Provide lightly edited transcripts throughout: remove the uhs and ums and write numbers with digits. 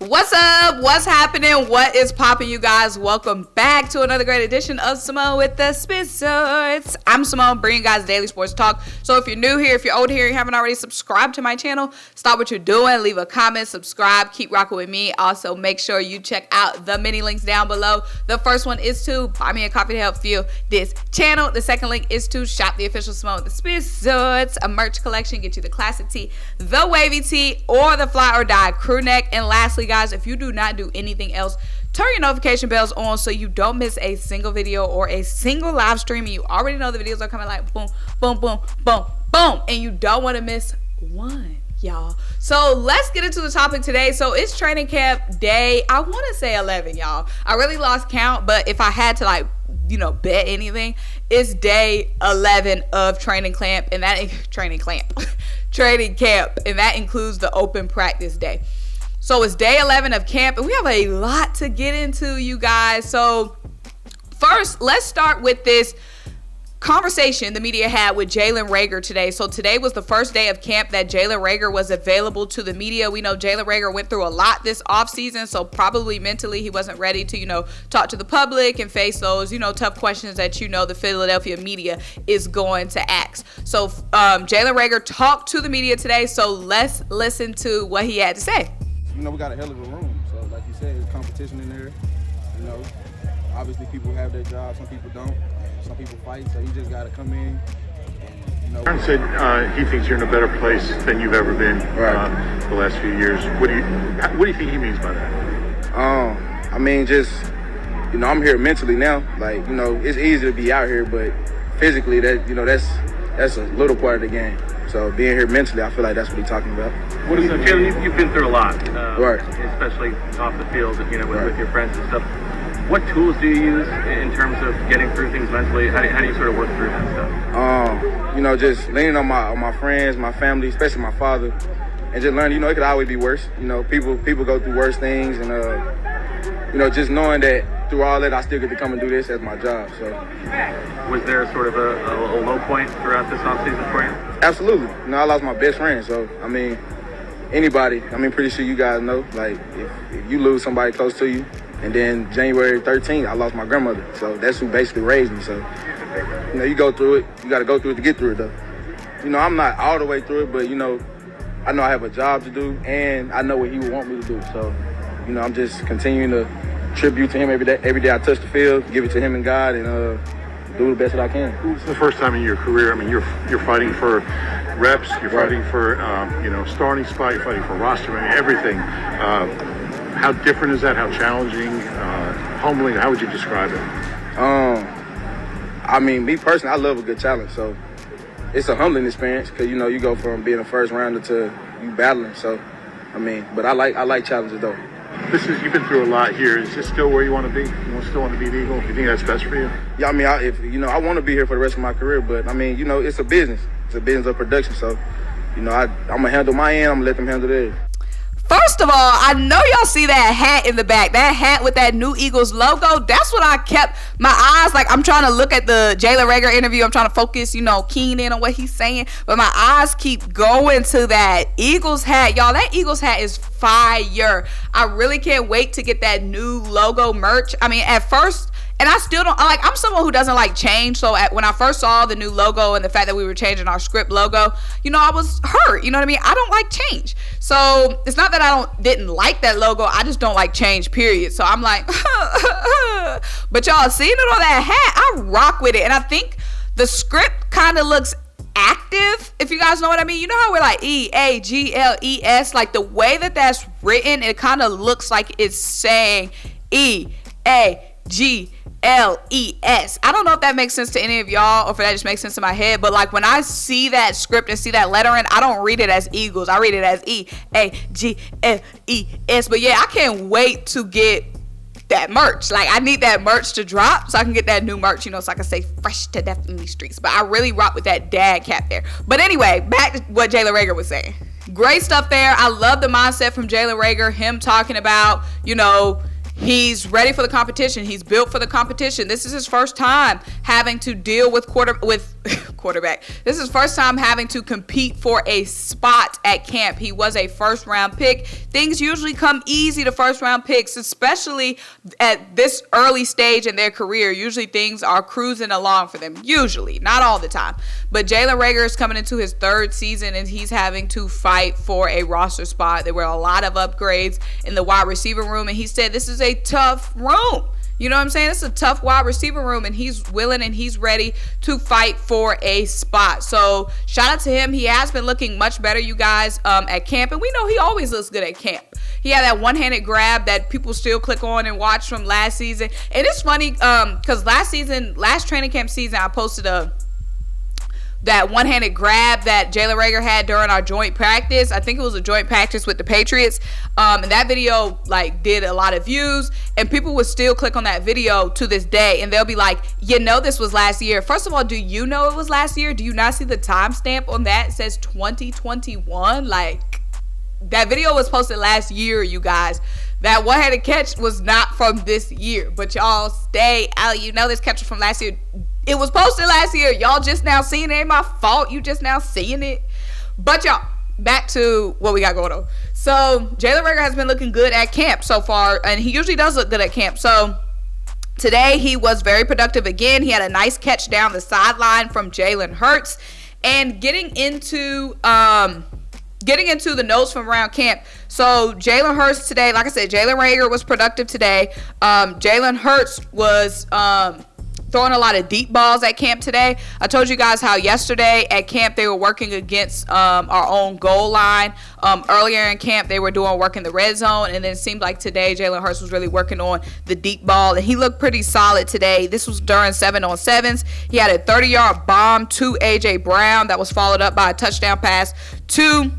What's up? What's happening? What is popping, you guys? Welcome back to another great edition of Simone with the Sports. I'm Symone, bringing you guys daily sports talk. So if you're new here, if you're old here, you haven't already subscribed to my channel, stop what you're doing, leave a comment, subscribe, keep rocking with me. Also, make sure you check out the mini links down below. The first one is to buy me a coffee to help fuel this channel. The second link is to shop the official Simone with the Sports, a merch collection, get you the classic tee, the wavy tee, or the fly or die crew neck. And lastly, guys, if you do not do anything else, turn your notification bells on so you don't miss a single video or a single live stream. And you already know the videos are coming like boom, boom, boom, boom, boom, and you don't want to miss one, y'all. So let's get into the topic today. So it's training camp day, I want to say 11, y'all. I really lost count, but if I had to bet anything, it's day 11 of training camp, and that training camp, and that includes the open practice day. So it's day 11 of camp, and we have a lot to get into, you guys. So first, let's start with this conversation the media had with Jalen Reagor today. So today was the first day of camp that Jalen Reagor was available to the media. We know Jalen Reagor went through a lot this offseason, so probably mentally he wasn't ready to, talk to the public and face those, tough questions that, the Philadelphia media is going to ask. So Jalen Reagor talked to the media today, so let's listen to what he had to say. We got a hell of a room, so like you said, there's competition in there. Obviously people have their jobs, some people don't. Some people fight, so you just got to come in and, Tarron said he thinks you're in a better place than you've ever been the last few years. What do you think he means by that? I'm here mentally now. It's easy to be out here, but physically, that's a little part of the game. So being here mentally, I feel like that's what he's talking about. What is that? Jalen, you've been through a lot, right? Especially off the field, with your friends and stuff. What tools do you use in terms of getting through things mentally? How do you sort of work through that stuff? Just leaning on my friends, my family, especially my father, and just learning, it could always be worse. People go through worse things, and just knowing that through all that, I still get to come and do this as my job. So, was there sort of a low point throughout this offseason for you? Absolutely. I lost my best friend, so anybody. Pretty sure you guys know. If you lose somebody close to you. And then January 13th, I lost my grandmother. So that's who basically raised me. So, you go through it. You got to go through it to get through it, though. I'm not all the way through it, but, I know I have a job to do, and I know what he would want me to do. So, I'm just continuing to tribute to him every day. Every day I touch the field, give it to him and God, and do the best that I can. It's the first time in your career, you're fighting for reps, you're fighting for, starting spot, you're fighting for roster, everything. How different is that? How challenging? Humbling? How would you describe it? Me personally, I love a good challenge. So it's a humbling experience because you go from being a first rounder to you battling. So but I like challenges though. You've been through a lot here. Is this still where you want to be? You still want to be an Eagle? Do you think that's best for you? Yeah, I want to be here for the rest of my career, but it's a business. It's a business of production. So I'm gonna handle my end. I'm gonna let them handle theirs. First of all, I know y'all see that hat in the back. That hat with that new Eagles logo. That's what I kept my eyes. I'm trying to look at the Jalen Reagor interview. I'm trying to focus, keying in on what he's saying. But my eyes keep going to that Eagles hat. Y'all, that Eagles hat is fire. I really can't wait to get that new logo merch. At first, and I still don't, I'm someone who doesn't like change. So when I first saw the new logo and the fact that we were changing our script logo, I was hurt. You know what I mean? I don't like change. So it's not that I didn't like that logo. I just don't like change, period. So I'm like, but y'all seeing it on that hat, I rock with it. And I think the script kind of looks active, if you guys know what I mean. You know how we're like EAGLES, the way that that's written, it kind of looks like it's saying EAGLES. I don't know if that makes sense to any of y'all or if that just makes sense in my head, but when I see that script and see that lettering, I don't read it as Eagles. I read it as EAGLES. But yeah, I can't wait to get that merch. I need that merch to drop so I can get that new merch, so I can stay fresh to death in these streets. But I really rock with that dad cap there. But anyway, back to what Jalen Reagor was saying. Great stuff there. I love the mindset from Jalen Reagor, him talking about, He's ready for the competition. He's built for the competition. This is his first time having to deal with quarterback. This is his first time having to compete for a spot at camp. He was a first-round pick. Things usually come easy to first-round picks, especially at this early stage in their career. Usually things are cruising along for them. Usually, not all the time. But Jalen Reagor is coming into his third season, and he's having to fight for a roster spot. There were a lot of upgrades in the wide receiver room, and he said this is a tough room. You know what I'm saying? It's a tough wide receiver room, and he's willing and he's ready to fight for a spot. So shout out to him. He has been looking much better, you guys, at camp, and we know he always looks good at camp. He had that one-handed grab that people still click on and watch from last season. And it's funny because last training camp season, I posted that one-handed grab that Jalen Reagor had during our joint practice. I think it was a joint practice with the Patriots. And that video did a lot of views, and people would still click on that video to this day, and they'll be like, you know, this was last year. First of all, do you know it was last year? Do you not see the timestamp on that? It says 2021. That video was posted last year, you guys. That one-handed catch was not from this year, but y'all stay out. You know this catch was from last year. It was posted last year. Y'all just now seeing it. Ain't my fault. You just now seeing it. But y'all, back to what we got going on. So Jalen Reagor has been looking good at camp so far, and he usually does look good at camp. So today he was very productive again. He had a nice catch down the sideline from Jalen Hurts. And getting into the notes from around camp. So Jalen Hurts today, like I said, Jalen Reagor was productive today. Jalen Hurts was throwing a lot of deep balls at camp today. I told you guys how yesterday at camp they were working against our own goal line. Earlier in camp they were doing work in the red zone, and then it seemed like today Jalen Hurts was really working on the deep ball, and he looked pretty solid today. This was during 7-on-7s. He had a 30-yard bomb to A.J. Brown that was followed up by a touchdown pass to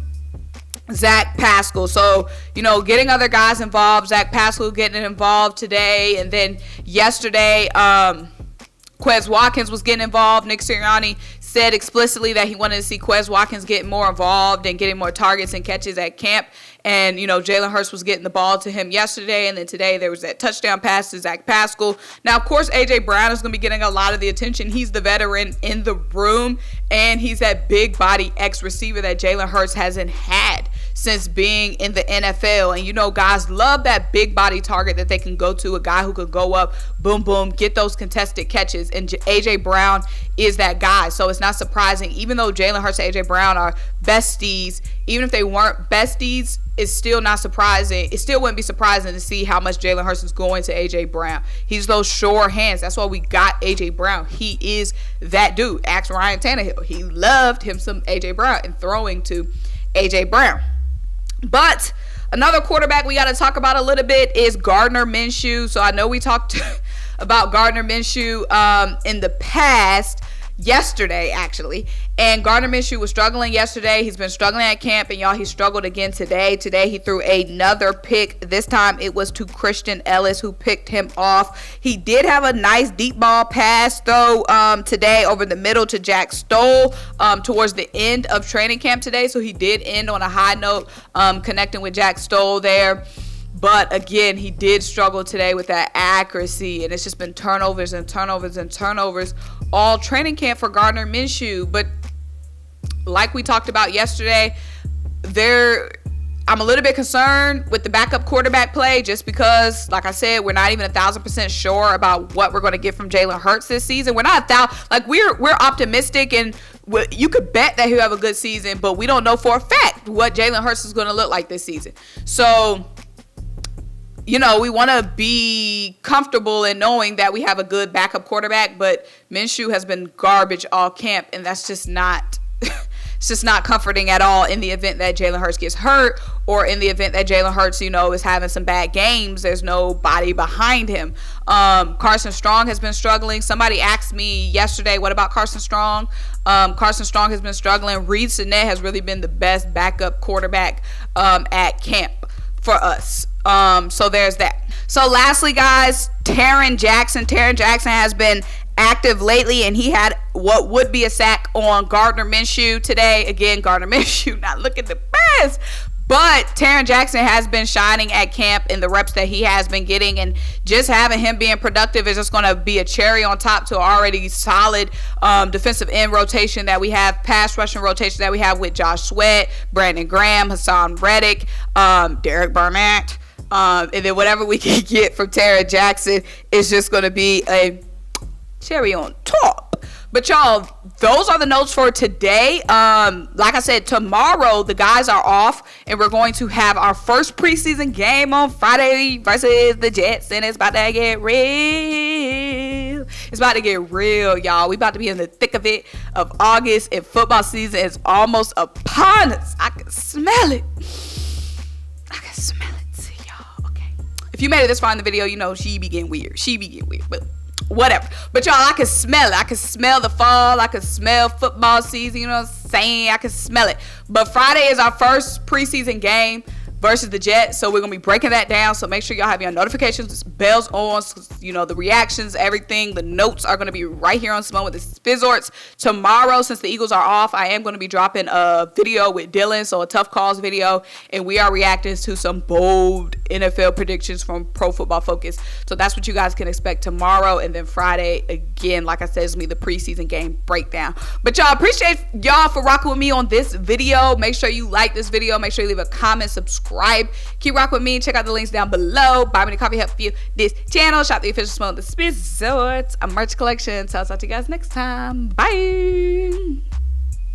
Zach Pascal. So, you know, getting other guys involved, Zach Pascal getting involved today, and then yesterday QUEZ Watkins was getting involved. Nick Sirianni said explicitly that he wanted to see QUEZ Watkins get more involved and getting more targets and catches at camp. And, you know, Jalen Hurts was getting the ball to him yesterday, and then today there was that touchdown pass to Zach Pascal. Now, of course, A.J. Brown is going to be getting a lot of the attention. He's the veteran in the room, and he's that big body X receiver that Jalen Hurts hasn't had since being in the NFL. And, you know, guys love that big body target that they can go to, a guy who could go up, boom, boom, get those contested catches. And A.J. Brown is that guy. So it's not surprising, even though Jalen Hurts and A.J. Brown are besties, even if they weren't besties, it's still not surprising. It still wouldn't be surprising to see how much Jalen Hurts is going to A.J. Brown. He's those sure hands. That's why we got A.J. Brown. He is that dude. Ask Ryan Tannehill. He loved him some A.J. Brown and throwing to A.J. Brown. But another quarterback we got to talk about a little bit is Gardner Minshew. So I know we talked about Gardner Minshew in the past, yesterday actually, and Gardner Minshew was struggling yesterday. He's been struggling at camp, and y'all, he struggled again today. Today he threw another pick. This time it was to Christian Ellis, who picked him off. He did have a nice deep ball pass though today over the middle to Jack Stoll towards the end of training camp today. So he did end on a high note, connecting with Jack Stoll there. But again, he did struggle today with that accuracy, and it's just been turnovers and turnovers and turnovers all training camp for Gardner Minshew. But like we talked about yesterday, I'm a little bit concerned with the backup quarterback play, just because, like I said, we're not even 1,000% sure about what we're going to get from Jalen Hurts this season. We're not we're optimistic, and you could bet that he'll have a good season, but we don't know for a fact what Jalen Hurts is going to look like this season. So, you know, we want to be comfortable in knowing that we have a good backup quarterback, but Minshew has been garbage all camp, and that's just not it's just not comforting at all in the event that Jalen Hurts gets hurt, or in the event that Jalen Hurts, you know, is having some bad games. There's nobody behind him. Carson Strong has been struggling. Somebody asked me yesterday, what about Carson Strong? Carson Strong has been struggling. Reed Sinnett has really been the best backup quarterback at camp for us. So there's that. So lastly, guys, Tarron Jackson. Tarron Jackson has been active lately, and he had what would be a sack on Gardner Minshew today. Again, Gardner Minshew not looking the best, But Tarron Jackson has been shining at camp in the reps that he has been getting, and just having him being productive is just going to be a cherry on top to already solid defensive end rotation that we have, pass rushing rotation that we have with Josh Sweat, Brandon Graham, Hassan Reddick, Derek Barnett, and then whatever we can get from Tarron Jackson is just going to be a cherry on top. But y'all, those are the notes for today. Like I said, tomorrow the guys are off, and we're going to have our first preseason game on Friday versus the Jets, and it's about to get real. It's about to get real, y'all. We about to be in the thick of it of August, and football season is almost upon us. I can smell it. I can smell it. See y'all. Okay. If you made it this far in the video, you know she be getting weird. But whatever. But y'all, I can smell it. I can smell the fall. I can smell football season. You know what I'm saying? I can smell it. But Friday is our first preseason game versus the Jets. So we're going to be breaking that down. So make sure y'all have your notifications, bells on, you know, the reactions, everything. The notes are going to be right here on Simone with the Spizzorts. Tomorrow, since the Eagles are off, I am going to be dropping a video with Dylan. So a tough calls video. And we are reacting to some bold NFL predictions from Pro Football Focus. So that's what you guys can expect tomorrow. And then Friday, again, like I said, is me the preseason game breakdown. But y'all, appreciate y'all for rocking with me on this video. Make sure you like this video. Make sure you leave a comment, subscribe. Keep rocking with me. Check out the links down below. Buy me the coffee, help fuel this channel. Shop the official Simone with the Spizzorts, a merch collection. So I'll talk to you guys next time. Bye.